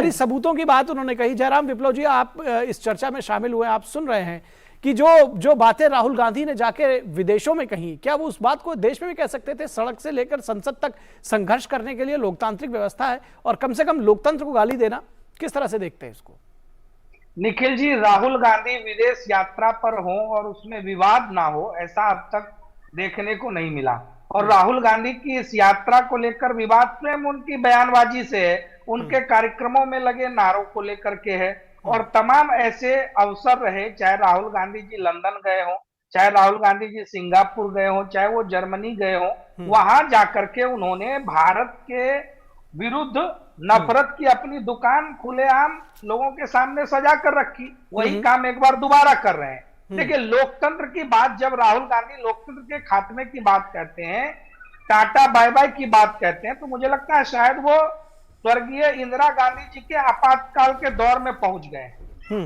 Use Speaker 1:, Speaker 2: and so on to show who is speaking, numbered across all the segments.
Speaker 1: सारी सबूतों की बात उन्होंने कही। जयराम विप्लव जी, आप इस चर्चा में शामिल हुए, आप सुन रहे हैं कि जो बातें राहुल गांधी ने जाके विदेशों में कही, क्या वो उस बात को देश में भी कह सकते थे? सड़क से लेकर संसद तक संघर्ष करने के लिए लोकतांत्रिक व्यवस्था है, और कम से कम लोकतंत्र को गाली देना, किस तरह से देखते हैं इसको?
Speaker 2: निखिल जी, राहुल गांधी विदेश यात्रा पर हो और उसमें विवाद ना हो, ऐसा अब तक देखने को नहीं मिला। और राहुल गांधी की इस यात्रा को लेकर विवाद स्वयं उनकी बयानबाजी से है, उनके कार्यक्रमों में लगे नारों को लेकर के है। और तमाम ऐसे अवसर रहे, चाहे राहुल गांधी जी लंदन गए हो, चाहे राहुल गांधी जी सिंगापुर गए हो, चाहे वो जर्मनी गए हो, वहां जाकर के उन्होंने भारत के विरुद्ध नफरत की अपनी दुकान खुलेआम लोगों के सामने सजा कर रखी। वही काम एक बार दोबारा कर रहे हैं। देखिए, लोकतंत्र की बात, जब राहुल गांधी लोकतंत्र के खात्मे की बात कहते हैं, टाटा बाय बाय की बात कहते हैं, तो मुझे लगता है शायद वो स्वर्गीय इंदिरा गांधी जी के आपातकाल के दौर में पहुंच गए।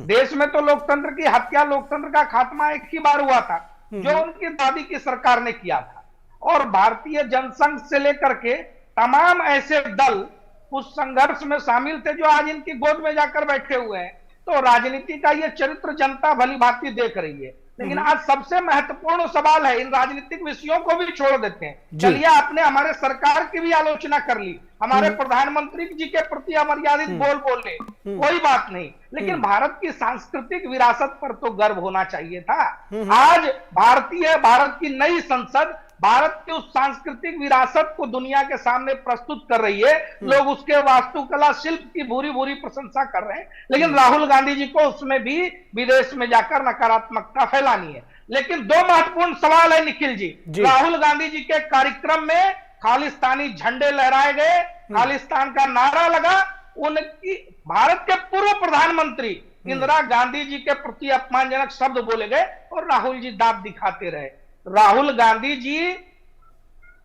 Speaker 2: देश में तो लोकतंत्र की हत्या, लोकतंत्र का खात्मा एक ही बार हुआ था, जो उनकी दादी की सरकार ने किया था। और भारतीय जनसंघ से लेकर के तमाम ऐसे दल उस संघर्ष में शामिल थे, जो आज इनकी गोद में जाकर बैठे हुए हैं। तो राजनीति का ये चरित्र जनता भली भांति देख रही है। लेकिन आज सबसे महत्वपूर्ण सवाल है, इन राजनीतिक विषयों को भी छोड़ देते हैं। चलिए, आपने हमारे सरकार की भी आलोचना कर ली, हमारे प्रधानमंत्री जी के प्रति अमर्यादित बोल बोले, कोई बात नहीं, लेकिन भारत की सांस्कृतिक विरासत पर तो गर्व होना चाहिए था। आज भारत की नई संसद भारत की उस सांस्कृतिक विरासत को दुनिया के सामने प्रस्तुत कर रही है। लोग उसके वास्तुकला शिल्प की भूरी भूरी प्रशंसा कर रहे हैं, लेकिन राहुल गांधी जी को उसमें भी विदेश में जाकर नकारात्मकता फैलानी है। लेकिन दो महत्वपूर्ण सवाल है निखिल जी। राहुल गांधी जी के कार्यक्रम में खालिस्तानी झंडे लहराए गए, खालिस्तान का नारा लगा, उनकी भारत के पूर्व प्रधानमंत्री इंदिरा गांधी जी के प्रति अपमानजनक शब्द बोले गए और राहुल जी दांत दिखाते रहे। राहुल गांधी जी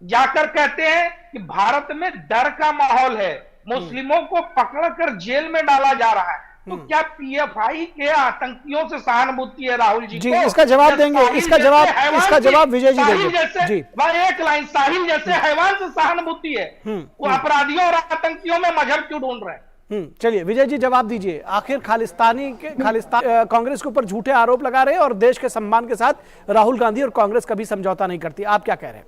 Speaker 2: जाकर कहते हैं कि भारत में डर का माहौल है, मुस्लिमों को पकड़कर जेल में डाला जा रहा है। तो क्या पीएफआई के आतंकियों से सहानुभूति है राहुल जी को?
Speaker 1: इसका जवाब देंगे, इसका जवाब विजय जी देंगे। जी,
Speaker 2: एक लाइन, साहिल जैसे हैवान से सहानुभूति है, वो अपराधियों और आतंकियों में मजहब क्यों ढूंढ रहे हैं?
Speaker 1: चलिए विजय जी जवाब दीजिए। आखिर खालिस्तान कांग्रेस के ऊपर झूठे आरोप लगा रहे हैं और देश के सम्मान के साथ राहुल गांधी और कांग्रेस कभी समझौता नहीं करती, आप क्या कह रहे हैं?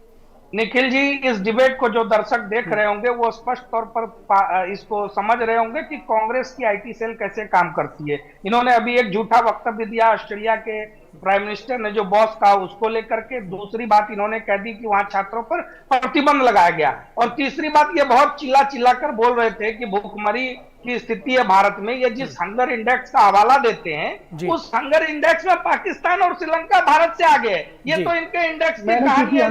Speaker 2: निखिल जी, इस डिबेट को जो दर्शक देख रहे होंगे वो स्पष्ट तौर पर इसको समझ रहे होंगे कि कांग्रेस की आईटी सेल कैसे काम करती है। इन्होंने अभी एक झूठा वक्तव्य दिया ऑस्ट्रेलिया के प्राइम मिनिस्टर ने, जो बॉस कहा उसको लेकर के। दूसरी बात इन्होंने कह दी कि वहां छात्रों पर प्रतिबंध लगाया गया। और तीसरी बात, ये बहुत चिल्ला कर बोल रहे थे कि भूखमरी की स्थिति है भारत में। ये जिस हंगर इंडेक्स का हवाला देते हैं, उस हंगर इंडेक्स में पाकिस्तान और श्रीलंका भारत से आगे है। ये तो इनके इंडेक्स की कहानी है,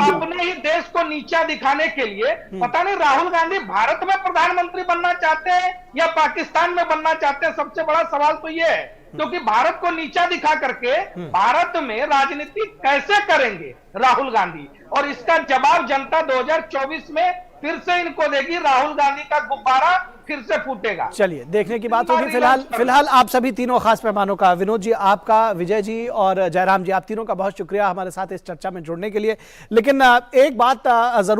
Speaker 2: अपने ही देश को नीचा दिखाने के लिए। पता नहीं राहुल गांधी भारत में प्रधानमंत्री बनना चाहते हैं या पाकिस्तान में बनना चाहते हैं? सबसे बड़ा सवाल तो ये है, क्योंकि भारत को नीचा दिखा करके भारत में राजनीति कैसे करेंगे राहुल गांधी? और इसका जवाब जनता 2024 में फिर से इनको देगी। राहुल गांधी का गुब्बारा फिर से फूटेगा।
Speaker 1: चलिए देखने की बात होगी। फिलहाल आप सभी तीनों खास मेहमानों का, विनोद जी आपका, विजय जी और जयराम जी, आप तीनों का बहुत शुक्रिया हमारे साथ इस चर्चा में जुड़ने के लिए। लेकिन एक बात जरूर